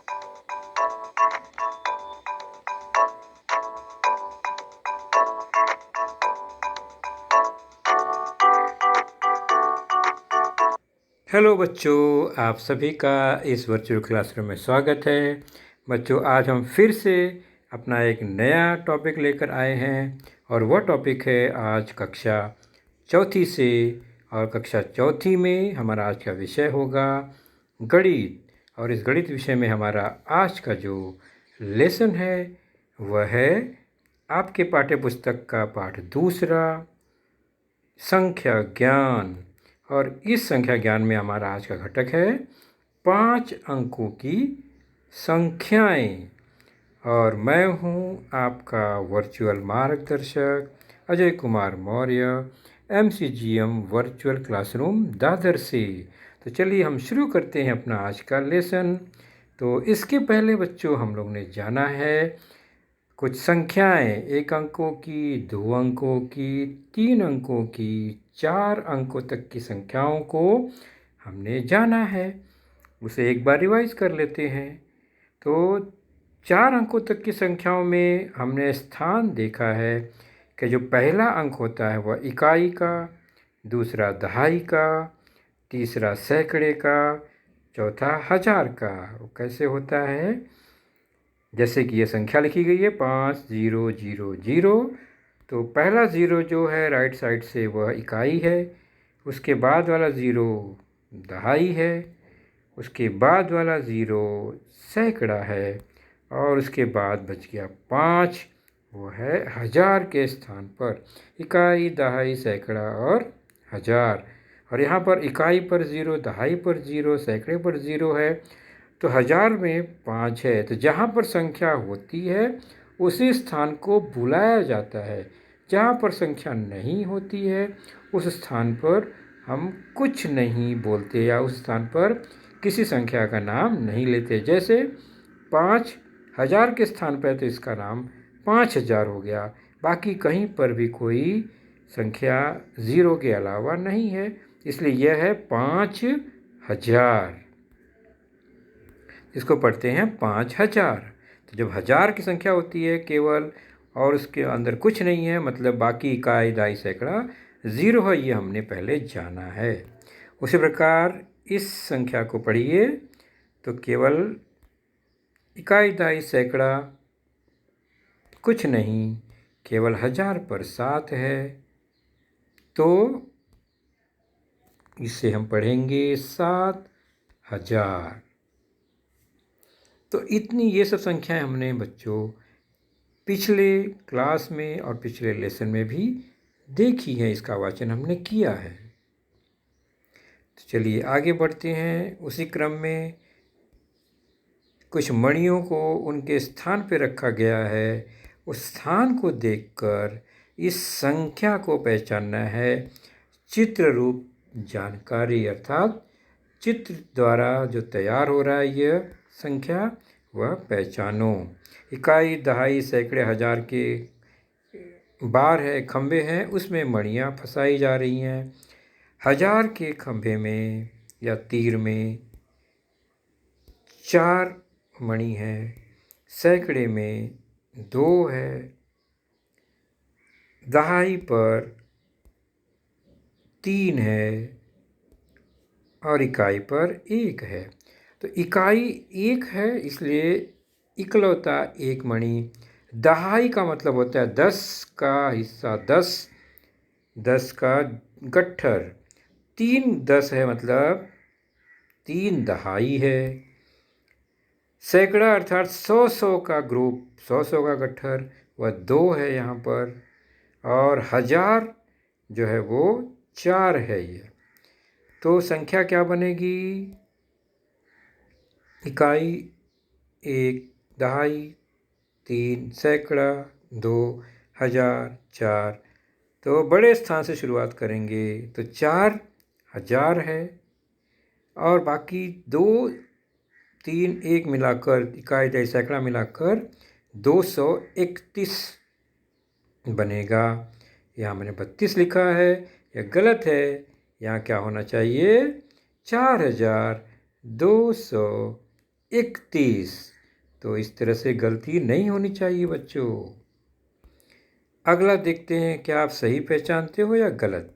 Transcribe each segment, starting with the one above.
Hello बच्चों, आप सभी का इस वर्चुअल क्लासरूम में स्वागत है। बच्चों, आज हम फिर से अपना एक नया टॉपिक लेकर आए हैं और वह टॉपिक है आज कक्षा चौथी से। और कक्षा चौथी में हमारा आज का विषय होगा गणित। और इस गणित विषय में हमारा आज का जो लेसन है वह है आपके पाठ्य पुस्तक का पाठ दूसरा, संख्या ज्ञान। और इस संख्या ज्ञान में हमारा आज का घटक है 5 अंकों की संख्याएं। और मैं हूं आपका वर्चुअल मार्गदर्शक Ajay Kumar Maurya, MCGM virtual classroom Dadar से। तो चलिए हम शुरू करते हैं अपना आज का लेसन। तो इसके पहले बच्चों हम लोग ने जाना है कुछ संख्याएं, 1 अंकों की, 2 अंकों की, 3 अंकों की, 4 अंकों तक की संख्याओं को हमने जाना है। उसे एक बार रिवाइज कर लेते हैं। तो 4 अंकों तक की संख्याओं में हमने स्थान देखा है कि जो पहला अंक होता है वह इकाई का, दूसरा दहाई का, तीसरा सैकड़े का, चौथा हजार का। वो कैसे होता है? जैसे कि ये संख्या लिखी गई है 5000। तो पहला ज़ीरो जो है राइट साइड से वह इकाई है, उसके बाद वाला ज़ीरो दहाई है, उसके बाद वाला ज़ीरो सैकड़ा है, और उसके बाद बच गया 5, वो है हजार के स्थान पर। इकाई, दहाई, सैकड़ा और हजार। और यहाँ पर इकाई पर ज़ीरो, दहाई पर ज़ीरो, सैकड़े पर ज़ीरो है, तो हजार में 5 है। तो जहाँ पर संख्या होती है उसी स्थान को बुलाया जाता है। जहाँ पर संख्या नहीं होती है उस स्थान पर हम कुछ नहीं बोलते या उस स्थान पर किसी संख्या का नाम नहीं लेते। जैसे 5000 के स्थान पर तो इसका नाम 5000 हो गया। बाकी कहीं पर भी कोई संख्या ज़ीरो के अलावा नहीं है, इसलिए यह है 5000। इसको पढ़ते हैं 5000। तो जब हजार की संख्या होती है केवल और उसके अंदर कुछ नहीं है, मतलब बाकी इकाई, दहाई, सैकड़ा ज़ीरो है, ये हमने पहले जाना है। उसी प्रकार इस संख्या को पढ़िए तो केवल इकाई, दहाई, सैकड़ा कुछ नहीं, केवल हजार पर 7 है। तो इसे हम पढ़ेंगे 7000। तो इतनी ये सब संख्याएं हमने बच्चों पिछले क्लास में और पिछले लेसन में भी देखी है, इसका वाचन हमने किया है। तो चलिए आगे बढ़ते हैं। उसी क्रम में कुछ मणियों को उनके स्थान पर रखा गया है। उस स्थान को देखकर इस संख्या को पहचानना है। चित्र रूप जानकारी, अर्थात चित्र द्वारा जो तैयार हो रहा है यह संख्या, वह पहचानो। इकाई, दहाई, सैकड़े, हजार के बार है, खंभे हैं, उसमें मणियाँ फंसाई जा रही हैं। हजार के खंभे में या तीर में 4 मणि है, सैकड़े में 2 है, दहाई पर 3 है और इकाई पर 1 है। तो इकाई 1 है, इसलिए इकलौता 1 मणि। दहाई का मतलब होता है 10 का हिस्सा, 10 का गट्ठर। 3 10 है, मतलब 3 दहाई है। सैकड़ा अर्थात 100 का ग्रुप, 100 का गट्ठर, वह 2 है यहाँ पर। और हजार जो है वो 4 है। ये तो संख्या क्या बनेगी? इकाई 1, दहाई 3, सैकड़ा 2, हजार 4। तो बड़े स्थान से शुरुआत करेंगे तो 4000 है, और बाकी 2, 3, 1 मिलाकर, इकाई, दहाई, सैकड़ा मिलाकर 231 बनेगा। यहाँ मैंने 32 लिखा है, यह गलत है। यहाँ क्या होना चाहिए? 4231। 31। तो इस तरह से गलती नहीं होनी चाहिए बच्चों। अगला देखते हैं, क्या आप सही पहचानते हो या गलत।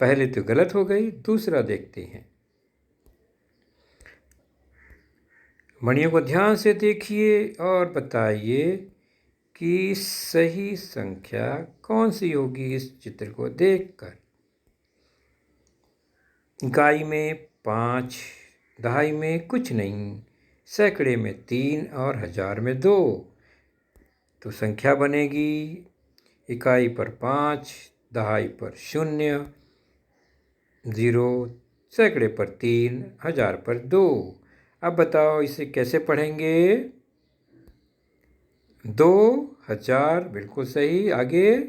पहले तो गलत हो गई, दूसरा देखते हैं। मणियों को ध्यान से देखिए और बताइए कि सही संख्या कौन सी होगी इस चित्र को देखकर। इकाई में 5, दहाई में कुछ नहीं, सैकड़े में 3 और हजार में 2। तो संख्या बनेगी इकाई पर 5, दहाई पर 0, 0, सैकड़े पर 3, हजार पर 2। अब बताओ इसे कैसे पढ़ेंगे। 2000, बिल्कुल सही। आगे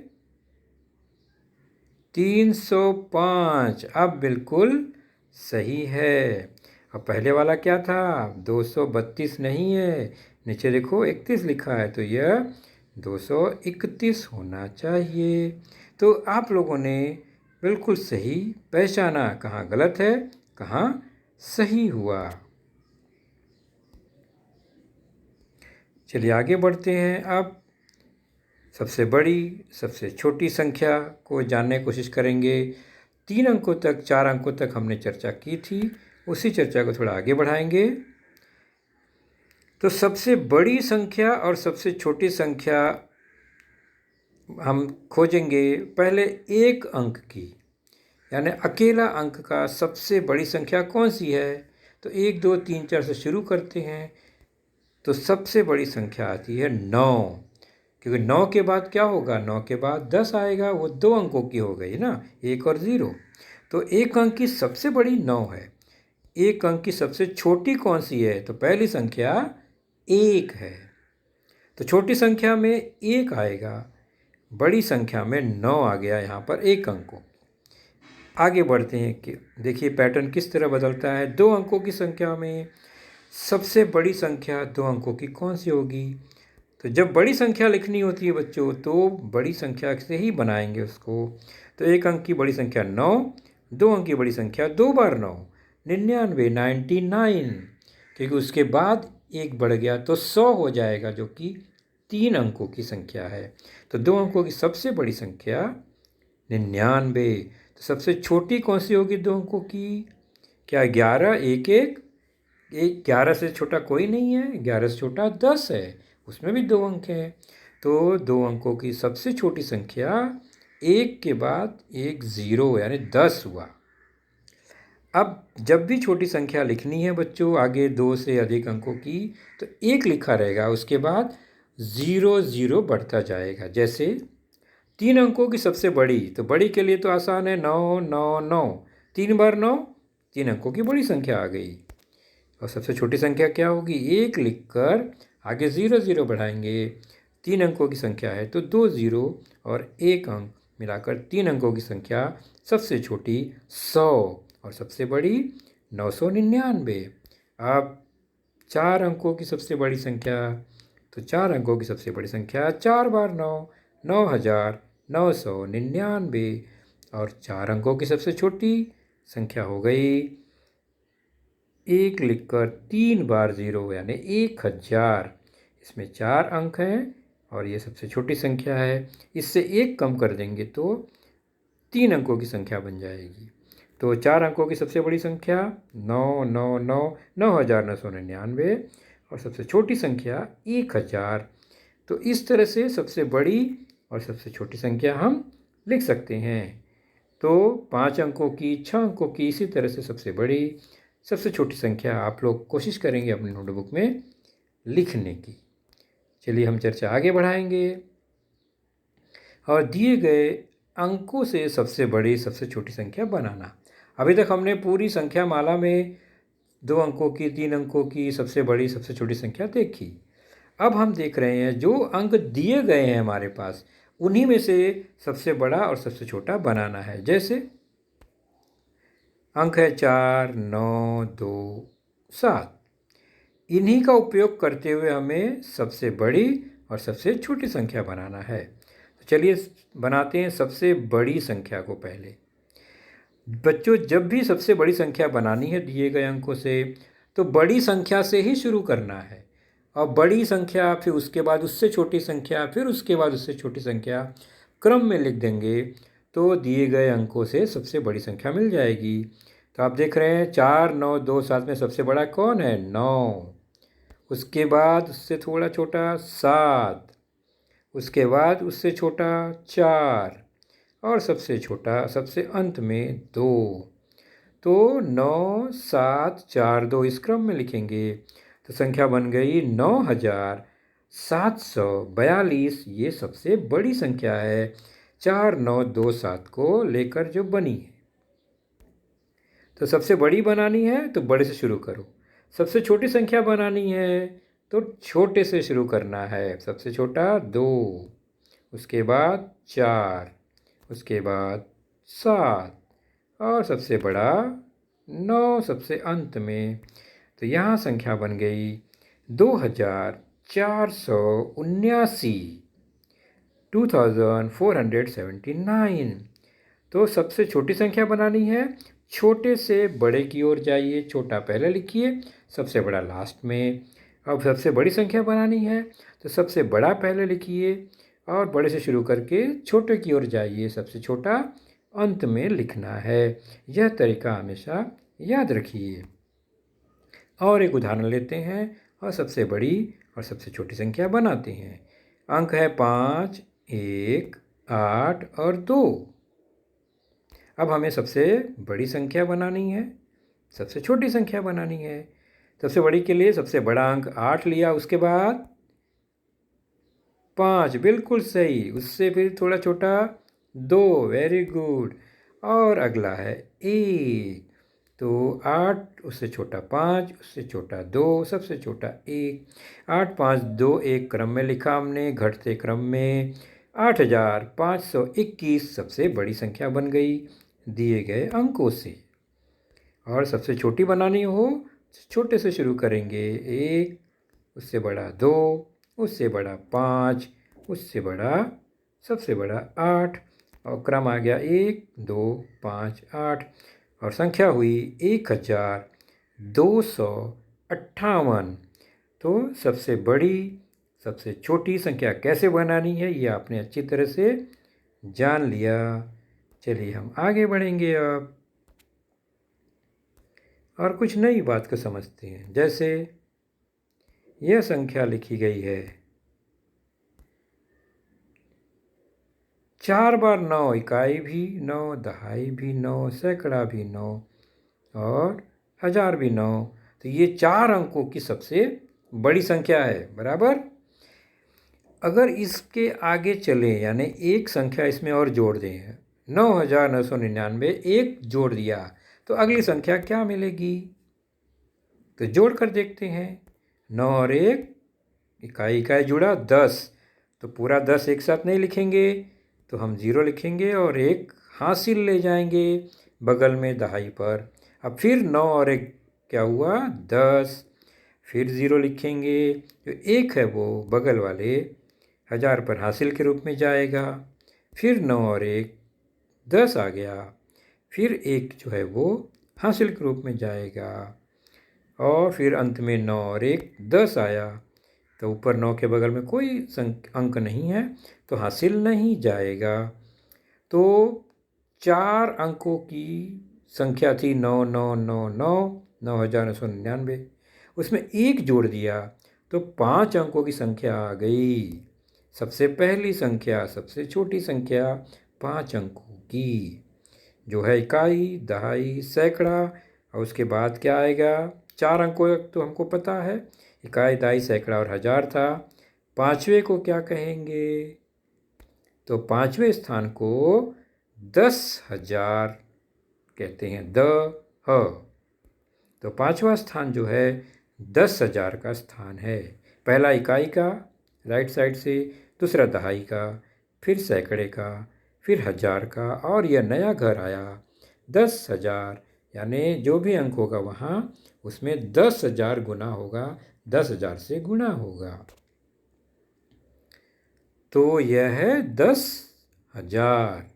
305, अब बिल्कुल सही है। अब पहले वाला क्या था, 232 नहीं है, नीचे देखो 31 लिखा है, तो यह 231 होना चाहिए। तो आप लोगों ने बिल्कुल सही पहचाना, कहाँ गलत है कहाँ सही हुआ। चलिए आगे बढ़ते हैं। अब सबसे बड़ी सबसे छोटी संख्या को जानने की कोशिश करेंगे। 3 अंकों तक 4 अंकों तक हमने चर्चा की थी, उसी चर्चा को थोड़ा आगे बढ़ाएंगे। तो सबसे बड़ी संख्या और सबसे छोटी संख्या हम खोजेंगे पहले एक अंक की, यानी अकेला अंक का सबसे बड़ी संख्या कौन सी है। तो 1 2 3 4 से शुरू करते हैं। तो सबसे बड़ी संख्या आती है 9, क्योंकि 9 के बाद क्या होगा, 9 के बाद 10 आएगा, वो 2 अंकों की हो गई ना, 1 और 0। तो एक अंक की सबसे बड़ी 9 है। एक अंक की सबसे छोटी कौन सी है, तो पहली संख्या 1 है। तो छोटी संख्या में 1 आएगा, बड़ी संख्या में 9 आ गया यहाँ पर एक अंकों। आगे बढ़ते हैं कि देखिए पैटर्न किस तरह बदलता है। 2 अंकों की संख्या में सबसे बड़ी संख्या 2 अंकों की कौन सी होगी। तो जब बड़ी संख्या लिखनी होती है बच्चों, तो बड़ी संख्या से ही बनाएंगे उसको। तो एक अंक की बड़ी संख्या 9, 2 अंक की बड़ी संख्या 2 बार 9, 99, 99, क्योंकि उसके बाद एक बढ़ गया तो 100 हो जाएगा, जो कि 3 अंकों की संख्या है। तो 2 अंकों की सबसे बड़ी संख्या 99। तो सबसे छोटी कौन सी होगी 2 अंकों की, क्या 11, 1 1, 11 से छोटा कोई नहीं है, 11 से छोटा 10 है, उसमें भी 2 अंक हैं। तो 2 अंकों की सबसे छोटी संख्या 1 के बाद एक 0 यानी 10 हुआ। अब जब भी छोटी संख्या लिखनी है बच्चों आगे 2 से अधिक अंकों की, तो 1 लिखा रहेगा, उसके बाद 0 0 बढ़ता जाएगा। जैसे 3 अंकों की सबसे बड़ी, तो बड़ी के लिए तो आसान है, 9 9 9, 3 बार 9, 3 अंकों की बड़ी संख्या आ गई। और सबसे छोटी संख्या क्या होगी, 1 लिखकर आगे 0 0 बढ़ाएंगे। 3 अंकों की संख्या है तो 2 0 और 1 अंक मिलाकर 3 अंकों की संख्या सबसे छोटी 100 और सबसे बड़ी 999। अब 4 अंकों की सबसे बड़ी संख्या, तो 4 अंकों की सबसे बड़ी संख्या 4 बार 9, 9999। और 4 अंकों की सबसे छोटी संख्या हो गई 1 लिखकर 3 बार 0 यानी 1000। इसमें 4 अंक हैं और ये सबसे छोटी संख्या है। इससे 1 कम कर देंगे तो 3 अंकों की संख्या बन जाएगी। तो 4 अंकों की सबसे बड़ी संख्या 999, 9999 और सबसे छोटी संख्या 1000। तो इस तरह से सबसे बड़ी और सबसे छोटी संख्या हम लिख सकते हैं। तो 5 अंकों की, 6 अंकों की, इसी तरह से सबसे बड़ी सबसे छोटी संख्या आप लोग कोशिश करेंगे अपनी नोटबुक में लिखने की। चलिए हम चर्चा आगे बढ़ाएंगे और दिए गए अंकों से सबसे बड़ी सबसे छोटी संख्या बनाना। अभी तक हमने पूरी संख्या माला में 2 अंकों की, 3 अंकों की सबसे बड़ी सबसे छोटी संख्या देखी। अब हम देख रहे हैं जो अंक दिए गए हैं हमारे पास, उन्हीं में से सबसे बड़ा और सबसे छोटा बनाना है। जैसे अंक है 4 9 2 7, इन्हीं का उपयोग करते हुए हमें सबसे बड़ी और सबसे छोटी संख्या बनाना है। तो चलिए बनाते हैं सबसे बड़ी संख्या को पहले। बच्चों जब भी सबसे बड़ी संख्या बनानी है दिए गए अंकों से, तो बड़ी संख्या से ही शुरू करना है। और बड़ी संख्या, फिर उसके बाद उससे छोटी संख्या, फिर उसके बाद उससे छोटी संख्या क्रम में लिख देंगे तो दिए गए अंकों से सबसे बड़ी संख्या मिल जाएगी। तो आप देख रहे हैं 4, 9, 2, 7 में सबसे बड़ा कौन है? 9। उसके बाद उससे थोड़ा छोटा 7, उसके बाद उससे छोटा 4, और सबसे छोटा सबसे अंत में 2। तो 9, 7, 4, 2 इस क्रम में लिखेंगे तो संख्या बन गई 9742। ये सबसे बड़ी संख्या है 4, 9, 2, 7 को लेकर जो बनी है। तो सबसे बड़ी बनानी है तो बड़े से शुरू करो, सबसे छोटी संख्या बनानी है तो छोटे से शुरू करना है। सबसे छोटा 2, उसके बाद 4, उसके बाद 7, और सबसे बड़ा 9 सबसे अंत में। तो यहाँ संख्या बन गई 2479, 2479। तो सबसे छोटी संख्या बनानी है, छोटे से बड़े की ओर जाइए, छोटा पहले लिखिए, सबसे बड़ा लास्ट में। अब सबसे बड़ी संख्या बनानी है तो सबसे बड़ा पहले लिखिए और बड़े से शुरू करके छोटे की ओर जाइए, सबसे छोटा अंत में लिखना है। यह तरीका हमेशा याद रखिए। और एक उदाहरण लेते हैं और सबसे बड़ी और सबसे छोटी संख्या बनाते हैं। अंक है 5, 1, 8 और 2। अब हमें सबसे बड़ी संख्या बनानी है, सबसे छोटी संख्या बनानी है। सबसे बड़ी के लिए सबसे बड़ा अंक 8 लिया, उसके बाद 5, बिल्कुल सही, उससे फिर थोड़ा छोटा 2, वेरी गुड, और अगला है 1। तो 8, उससे छोटा 5, उससे छोटा 2, सबसे छोटा 1। 8, 5, 2, 1 क्रम में लिखा हमने, घटते क्रम में। 8521 सबसे बड़ी संख्या बन गई दिए गए अंकों से। और सबसे छोटी बनानी हो छोटे से शुरू करेंगे, 1, उससे बड़ा 2, उससे बड़ा 5, उससे बड़ा सबसे बड़ा 8, और क्रम आ गया 1, 2, 5, 8, और संख्या हुई 1258। तो सबसे बड़ी सबसे छोटी संख्या कैसे बनानी है ये आपने अच्छी तरह से जान लिया। चलिए हम आगे बढ़ेंगे अब और कुछ नई बात को समझते हैं। जैसे यह संख्या लिखी गई है 4 बार 9, इकाई भी 9, दहाई भी 9, सैकड़ा भी 9 और हजार भी 9। तो ये 4 अंकों की सबसे बड़ी संख्या है, बराबर। अगर इसके आगे चले यानी एक संख्या इसमें और जोड़ दें, 9999, एक जोड़ दिया तो अगली संख्या क्या मिलेगी? तो जोड़ कर देखते हैं। 9 और 1, इकाई इकाई जुड़ा 10, तो पूरा 10 एक साथ नहीं लिखेंगे, तो हम 0 लिखेंगे और 1 हासिल ले जाएंगे बगल में दहाई पर। अब फिर 9 और 1 क्या हुआ? 10, फिर 0 लिखेंगे, जो 1 है वो बगल वाले हजार पर हासिल के रूप में जाएगा। फिर 9 और 1 10 आ गया, फिर 1 जो है वो हासिल के रूप में जाएगा, और फिर अंत में 9 और 1 10 आया। तो ऊपर 9 के बगल में कोई अंक नहीं है तो हासिल नहीं जाएगा। तो 4 अंकों की संख्या थी 9999, 9999, उसमें 1 जोड़ दिया तो 5 अंकों की संख्या आ गई। सबसे पहली संख्या, सबसे छोटी संख्या 5 अंकों की, जो है इकाई, दहाई, सैकड़ा, और उसके बाद क्या आएगा? 4 अंकों तो हमको पता है, इकाई, दहाई, सैकड़ा और हजार था। पाँचवें को क्या कहेंगे? तो पाँचवें स्थान को 10,000 कहते हैं, ह। तो पाँचवा स्थान जो है 10,000 का स्थान है। पहला इकाई का राइट साइड से, दूसरा दहाई का, फिर सैकड़े का, फिर हजार का, और यह नया घर आया 10,000। यानी जो भी अंक होगा वहाँ उसमें 10,000 गुना होगा, 10,000 से गुना होगा। तो यह है 10,000।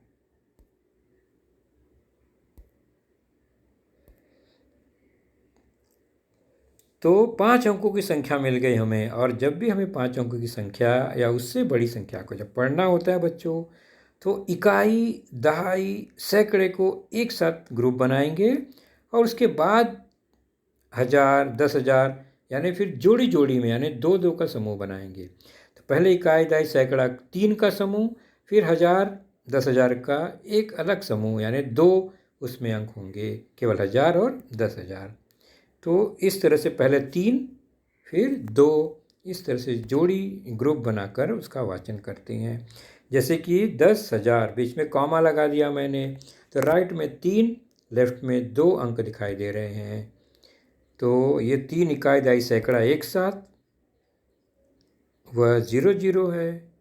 तो 5 अंकों की संख्या मिल गई हमें, और जब भी हमें 5 अंकों की संख्या या उससे बड़ी संख्या को जब पढ़ना होता है बच्चों, तो इकाई, दहाई, सैकड़े को एक साथ ग्रुप बनाएंगे और उसके बाद 1000, 10,000 यानी फिर जोड़ी जोड़ी में यानी 2-2 का समूह बनाएंगे। तो पहले इकाई, दहाई, सैकड़ा 3 का समूह, फिर 1000, 10,000 का एक अलग समूह यानी 2 उसमें अंक होंगे, केवल 1000 और 10,000। तो इस तरह से पहले 3 फिर 2, इस तरह से जोड़ी ग्रुप बनाकर उसका वाचन करते हैं। जैसे कि 10,000, बीच में कॉमा लगा दिया मैंने, तो राइट में 3, लेफ्ट में 2 अंक दिखाई दे रहे हैं। तो ये 3 इकाई, दहाई, सैकड़ा एक साथ वह 0-0 है,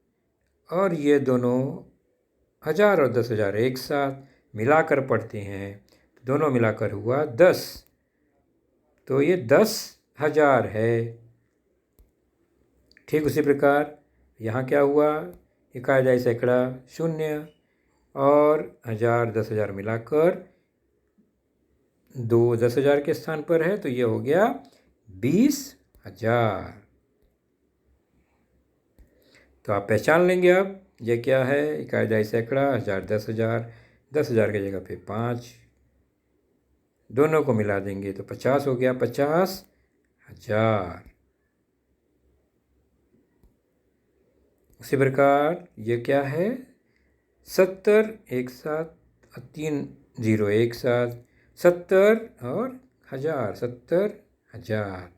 और ये दोनों 1000 और 10,000 एक साथ मिलाकर पढ़ते हैं, दोनों मिलाकर हुआ 10, तो ये 10,000 है। ठीक उसी प्रकार यहाँ क्या हुआ, इकाई, दहाई, सैकड़ा 0 और 1000, 10,000 मिलाकर 2 10,000 के स्थान पर है, तो ये हो गया 20,000। तो आप पहचान लेंगे अब ये क्या है, इकाई, दहाई, सैकड़ा, 1000, 10,000, 10,000 की जगह पे 5, दोनों को मिला देंगे तो 50 हो गया, 50,000। उसी प्रकार ये क्या है, 70 एक साथ, 3 0 एक साथ, 70 और 1000, 70,000।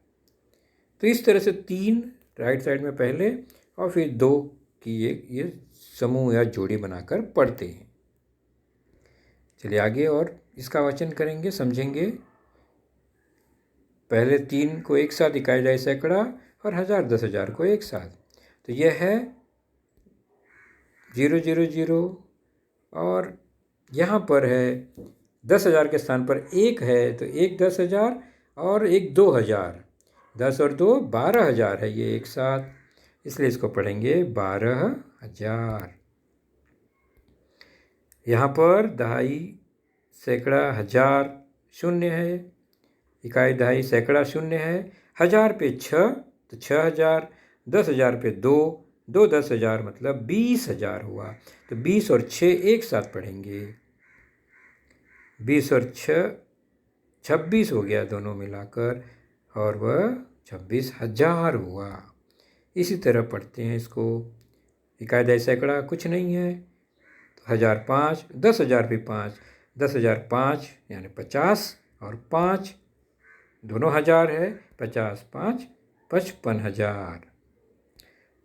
तो इस तरह से 3 राइट साइड में पहले और फिर 2 की ये समूह या जोड़ी बनाकर पढ़ते हैं। चलिए आगे और इसका वाचन करेंगे, समझेंगे। पहले 3 को एक साथ, इकाई, दहाई, सैकड़ा, और 1000, 10,000 को एक साथ, तो यह है 0-0-0, और यहाँ पर है 10,000 के स्थान पर 1 है, तो 1 10,000 और 1 2,000, 10 और 2 12,000 है ये एक साथ, इसलिए इसको पढ़ेंगे 12,000। यहाँ पर दहाई, सैकड़ा, 1000 0 है, इकाई, दहाई, सैकड़ा 0 है, 1000 पे 6 तो 6,000, 10,000 पे 2, 2 10,000 मतलब 20,000 हुआ। तो 20 और 6 एक साथ पढ़ेंगे, 20 और 6 26 हो गया दोनों मिलाकर, और वह 26,000 हुआ। इसी तरह पढ़ते हैं इसको, इकाई, दहाई, सैकड़ा कुछ नहीं है, तो 1000 5, 10,000 भी 5, 10,000 5 यानी 50, और 5 दोनों 1000 है, 50 5 55,000,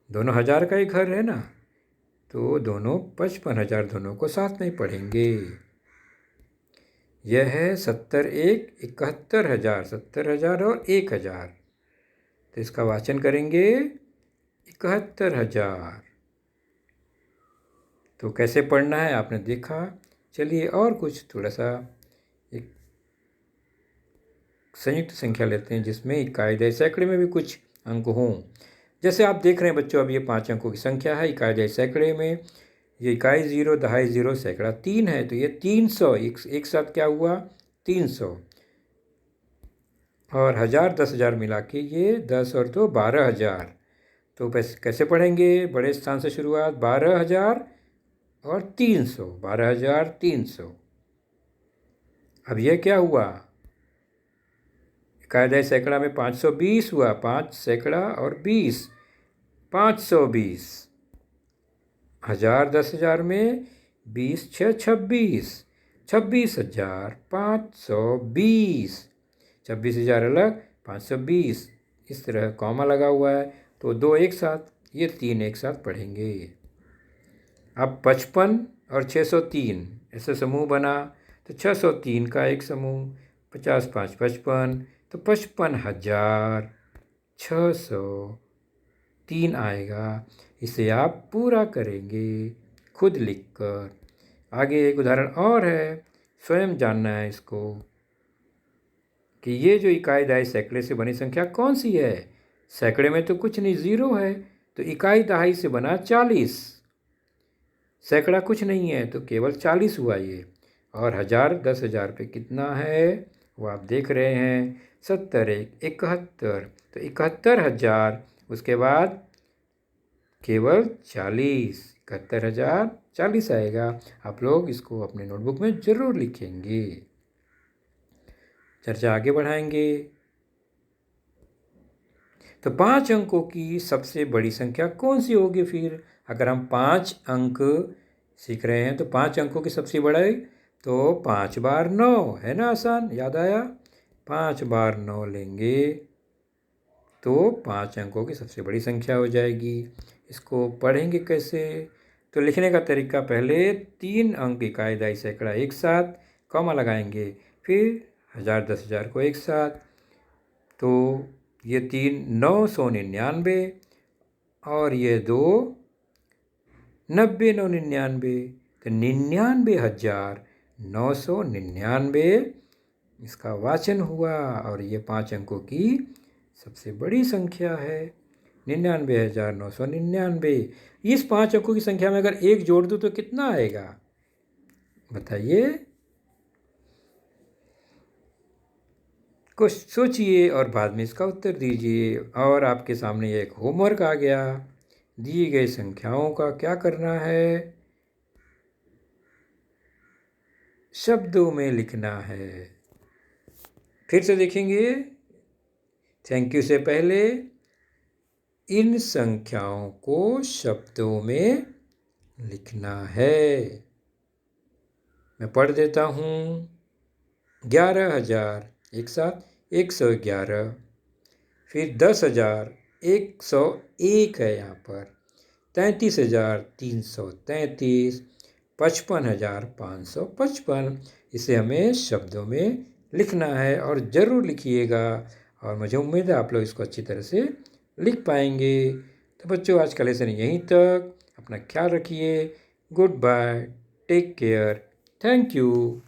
दोनों 1000 का ही घर है ना, तो दोनों 55,000 दोनों को साथ नहीं पढ़ेंगे। यह है 70 1 71,000, 70,000 और 1,000, तो इसका वाचन करेंगे 71,000। तो कैसे पढ़ना है आपने देखा। चलिए और कुछ थोड़ा सा एक संयुक्त संख्या लेते हैं जिसमें इकाई, दहाई, सैकड़े में भी कुछ अंक हों। जैसे आप देख रहे हैं बच्चों, अब ये 5 अंकों की संख्या है इकाई, दहाई, सैकड़े में। ये इकाई 0, दहाई 0, सैकड़ा 3 है, तो ये 300 एक साथ क्या हुआ, 300, और 1000, 10,000 मिला के ये 10 और 2 12,000। तो कैसे पढ़ेंगे, बड़े स्थान से शुरुआत, 12,000 और 300, 12,300। अब यह क्या हुआ, इकाई, दहाई, सैकड़ा में 520 हुआ, 5 सैकड़ा और 20, 520। 1000, 10,000 में 20 6 26, 26,520, 26,000 अलग, 520, इस तरह कॉमा लगा हुआ है, तो 2 एक साथ, ये 3 एक साथ पढ़ेंगे। अब 55 और 603 ऐसे समूह बना, तो 603 का एक समूह, 50 5 55, तो 55,603 आएगा। इसे आप पूरा करेंगे खुद लिखकर। आगे एक उदाहरण और है, स्वयं जानना है इसको कि ये जो इकाई, दहाई, सैकड़े से बनी संख्या कौन सी है। सैकड़े में तो कुछ नहीं, 0 है, तो इकाई, दहाई से बना 40, सैकड़ा कुछ नहीं है तो केवल 40 हुआ ये, और 1000, 10,000 पे कितना है, वो आप देख रहे हैं। 70 एक 71, तो 71,000, उसके बाद केवल 40, 71,000 40 आएगा। आप लोग इसको अपने नोटबुक में ज़रूर लिखेंगे। चर्चा आगे बढ़ाएंगे। तो 5 अंकों की सबसे बड़ी संख्या कौन सी होगी फिर? अगर हम 5 अंक सीख रहे हैं तो 5 अंकों की सबसे बड़ी, तो 5 बार 9 है ना, आसान, याद आया? 5 बार 9 लेंगे तो 5 अंकों की सबसे बड़ी संख्या हो जाएगी। इसको पढ़ेंगे कैसे? तो लिखने का तरीका, पहले 3 अंक इकाई दहाई सैकड़ा एक साथ, कॉमा लगाएंगे, फिर 1000 10,000 को एक साथ, तो ये 3 999, और ये 2 90 999, तो 99,999 इसका वाचन हुआ, और ये 5 अंकों की सबसे बड़ी संख्या है। 99,999। इस 5 अंकों की संख्या में अगर एक जोड़ दूँ तो कितना आएगा, बताइए? कुछ सोचिए और बाद में इसका उत्तर दीजिए। और आपके सामने एक होमवर्क आ गया। दी गई संख्याओं का क्या करना है? शब्दों में लिखना है। फिर से देखेंगे। थैंक यू से पहले इन संख्याओं को शब्दों में लिखना है। मैं पढ़ देता हूँ। 11,000 एक साथ 111, फिर 10,000 101 है यहाँ पर, 33,333, 55,555। इसे हमें शब्दों में लिखना है और ज़रूर लिखिएगा, और मुझे उम्मीद है आप लोग इसको अच्छी तरह से लिख पाएंगे। तो बच्चों, आज का लेसन यहीं तक। अपना ख्याल रखिए। Good bye, take care, thank you.